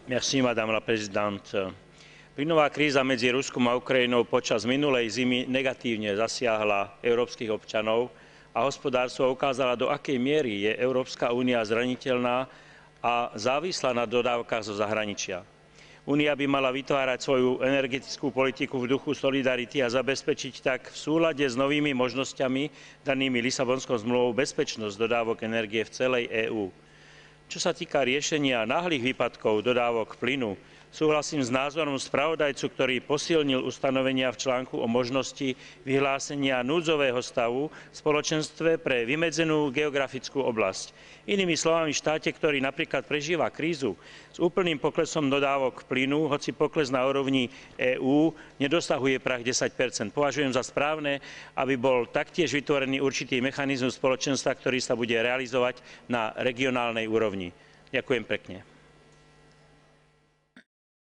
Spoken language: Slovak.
Merci, madame la présidente. Plynová kríza medzi Ruskom a Ukrajinou počas minulej zimy negatívne zasiahla európskych občanov a hospodárstvo ukázala, do akej miery je Európska únia zraniteľná a závislá na dodávkach zo zahraničia. Únia by mala vytvárať svoju energetickú politiku v duchu solidarity a zabezpečiť tak v súlade s novými možnosťami danými Lisabonskou zmluvou bezpečnosť dodávok energie v celej EÚ. Čo sa týka riešenia náhlych výpadkov dodávok plynu, súhlasím s názorom spravodajcu, ktorý posilnil ustanovenia v článku o možnosti vyhlásenia núdzového stavu v spoločenstve pre vymedzenú geografickú oblasť. Inými slovami, v štáte, ktorý napríklad prežíva krízu s úplným poklesom dodávok plynu, hoci pokles na úrovni EÚ nedosahuje prah 10 považujem za správne, aby bol taktiež vytvorený určitý mechanizmus spoločenstva, ktorý sa bude realizovať na regionálnej úrovni. Ďakujem pekne.